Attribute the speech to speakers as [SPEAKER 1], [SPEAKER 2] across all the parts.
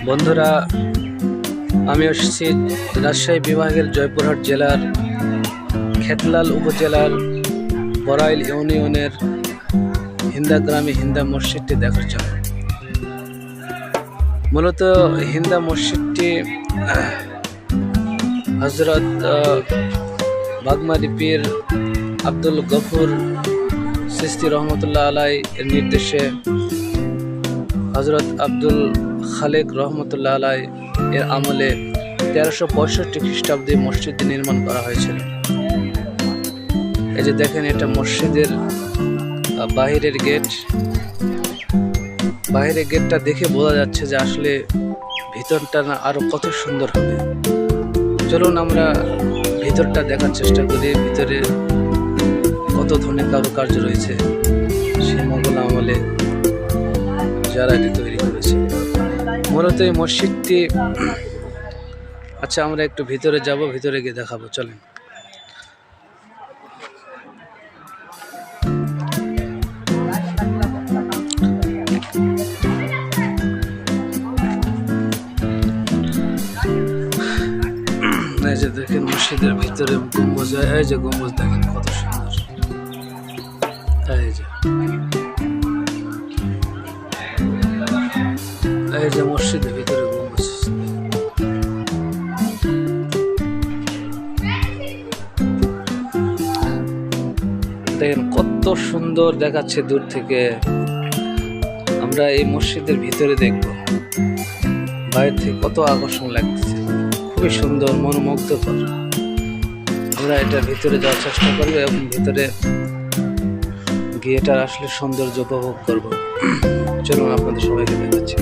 [SPEAKER 1] বন্ধুরা, আমি এসেছি রাজশাহী বিভাগের জয়পুরহাট জেলার খেতলাল উপজেলার বড়াইল ইউনিয়নের হিন্দা গ্রামে হিন্দা মসজিদটি দেখার জন্য। মূলত হিন্দা মসজিদটি হজরত বাগমারি পীর আব্দুল গফুর সিস্তি রহমতুল্লাহ আলাই এর নির্দেশে হজরত আব্দুল খালেক রহমতুল্লাহ আলাই এর আমলে 1365 খ্রিস্টাব্দে মসজিদটি নির্মাণ করা হয়েছিল। এই যে দেখেন, এটা মসজিদের বাহিরের গেট। বাইরের গেটটা দেখে বোঝা যাচ্ছে যে আসলে ভিতরটা না আরো কত সুন্দর হবে। চলুন আমরা ভিতরটা দেখার চেষ্টা করি। ভিতরে কত ধরনের কারুকার্য রয়েছে, সে মোগল আমলে যারা এটি তৈরি করেছে। মূলত এই মসজিদটি, আচ্ছা আমরা একটু ভিতরে যাব, ভিতরে গিয়ে দেখাবো, চলেন। এই যে দেখেন মসজিদের ভিতরে গম্বুজ, এই যে গম্বুজ দেখেন কত সুন্দর। এই যে মসজিদের ভিতরে গম্বুজ দেখেন কত সুন্দর দেখাচ্ছে দূর থেকে। আমরা এই মসজিদের ভিতরে দেখব, বাইরে থেকে কত আকর্ষণ লাগতেছে, খুবই সুন্দর, মনোমুগ্ধকর। আমরা এটার ভিতরে যাওয়ার চেষ্টা করবো এবং ভিতরে গিয়ে এটার আসলে সৌন্দর্য উপভোগ করবো। চলুন আপনাদের সবাইকে দেখাচ্ছি।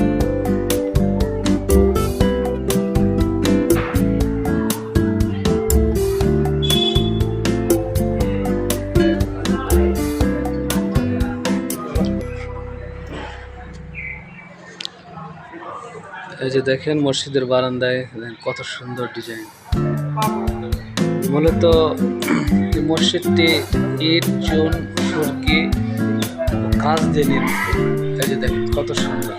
[SPEAKER 1] এই যে দেখেন মসজিদের বারান্দায় কত সুন্দর ডিজাইন। মূলত মসজিদটি ইট, চুন, সুরকি, কাঁচ দিয়ে নির্মিত। এই যে দেখেন কত সুন্দর।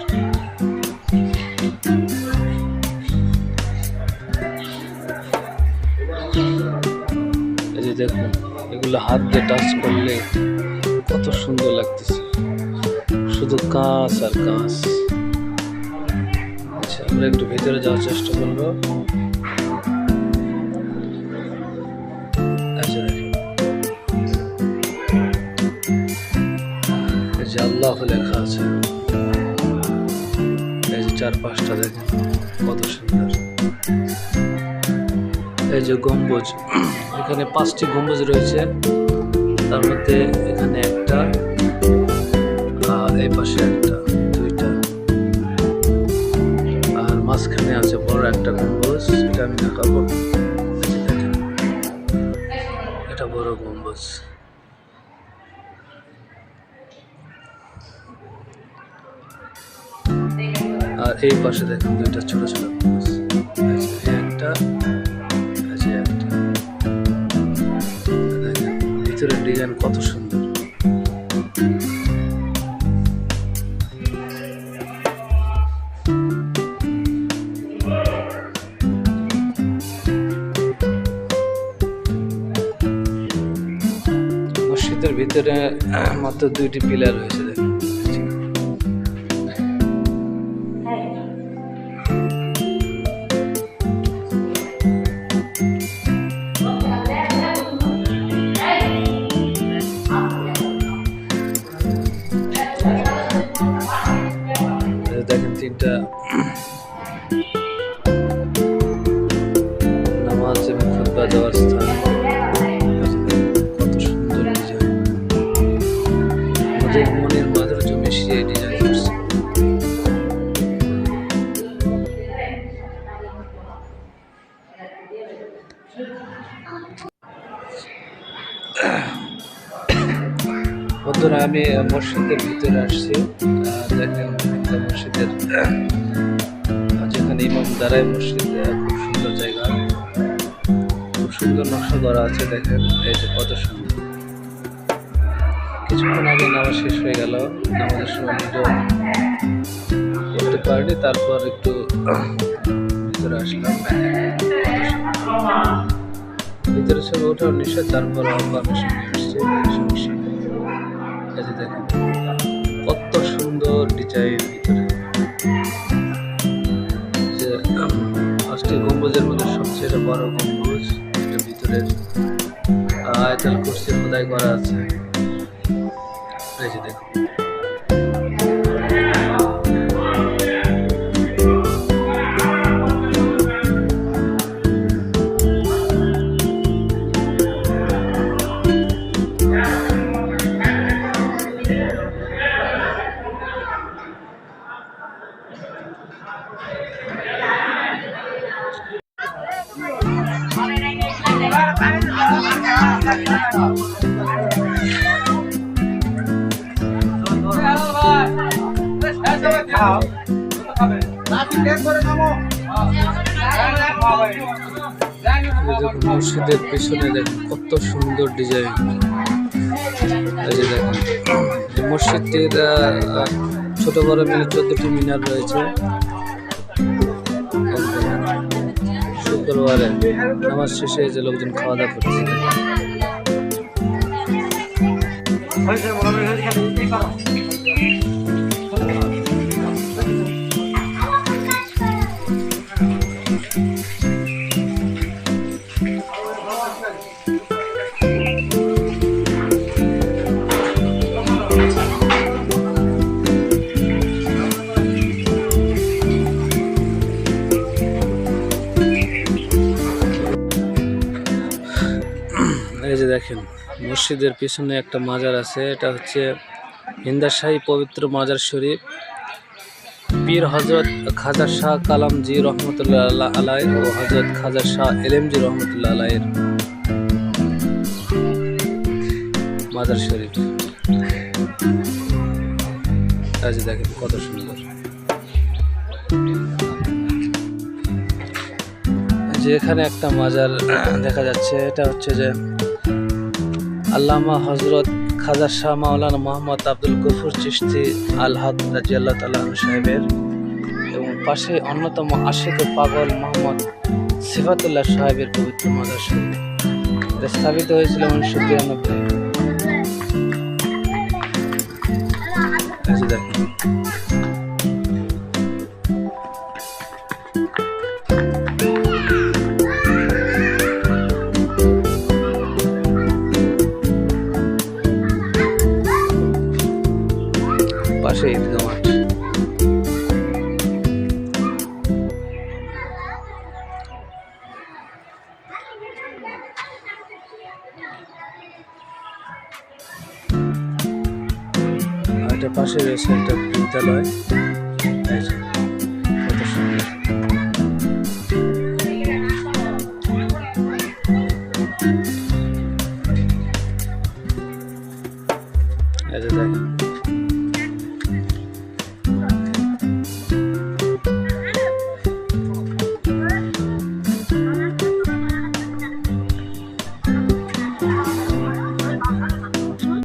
[SPEAKER 1] এই যে দেখুন, এগুলো হাত দিয়ে টাচ করলে কত সুন্দর লাগতেছে, শুধু কাঁচ আর কাঁচ। আমরা একটু ভিতরে যাওয়ার চেষ্টা করবো। এই যে আল্লাহ লেখা আছে, এই যে 4-5টা দেখেন কত সুন্দর। এই যে গম্বুজ, এখানে 5টি গম্বুজ রয়েছে, তার মধ্যে এখানে একটা, এই পাশে একটা, দুইটা, আর মাঝখানে আছে বড় একটা গম্বুজ। এটা আমি দেখাবো, এটা বড় গম্বুজ। আর এই পাশে দেখেন দুইটা ছোট ছোট গম্বুজ, একটা, একটা। দেখেন ভিতরের ডিজাইন কত সুন্দর। মসজিদের ভিতরে মাত্র 2টি পিলার রয়েছে। দেখেন দেখেন 3টা নামাজ এবং খুতবা দেওয়ার স্থান। মনের মাধুর্য মিশিয়ে ডিজাইন করছে। বন্ধুরা, আমি মসজিদের ভিতরে আসছি। দেখেন মসজিদের যেখানে ইমাম দাঁড়ায়, মসজিদ খুব সুন্দর জায়গা, খুব সুন্দর নকশা করা আছে। দেখেন এই যে কত সুন্দর। কিছুক্ষণ আগে নামাজ শেষ হয়ে গেল, নামাজের সময় পারিনি, তারপর একটু ভিতরে আসলাম। ভিতরে ছবি ওঠার নিষেধ, তারপর পারমিশন নিয়ে আসছে, সমস্যা নেই। এই যে দেখেন কত সুন্দর ডিজাইন ভিতরে। যে পাঁচটি গম্বুজের মধ্যে সবচেয়ে বড় গম্বুজ, এটা ভিতরে আয়াতুল কুরসি খোদাই করা আছে। এই যে দেখুন মসজিদের পিছনে দেখুন কত সুন্দর ডিজাইন। এই যে দেখুন এই মসজিদটির ছোট বড় মিলে 14টি মিনার রয়েছে। শুক্রবারে নামাজ শেষে যে লোকজন খাওয়া দাওয়া করছে। এই যে দেখেন মসজিদের পিছনে একটা মাজার আছে, এটা হচ্ছে হিন্দাশাহী পবিত্র মাজার শরীফ, পীর হজরত খাজা শাহ কালামজি রহমতুল্লাহ আলাই ও হজরত খাজা শাহ এলেমজি রহমতুল্লাহ আলাইয়ের মাজার শরীফ। এই যে দেখেন কত সুন্দর। যে এখানে একটা মাজার দেখা যাচ্ছে, এটা হচ্ছে যে আল্লামা হজরত খাজা শাহ মাওলানা মোহাম্মদ আব্দুল গফুর চিশতি আল হক রাদিয়াল্লাহু তাআলা আনহু সাহেবের, এবং পাশে অন্যতম আশিক পাগল মোহাম্মদ সিফাতুল্লাহ সাহেবের পবিত্র মাজার শরীফ। এটা স্থাপিত হয়েছিল 1993। দেখেন পাশে ঈদগাহ মাঠ। এটা পাশে রয়েছে একটা বিদ্যালয়।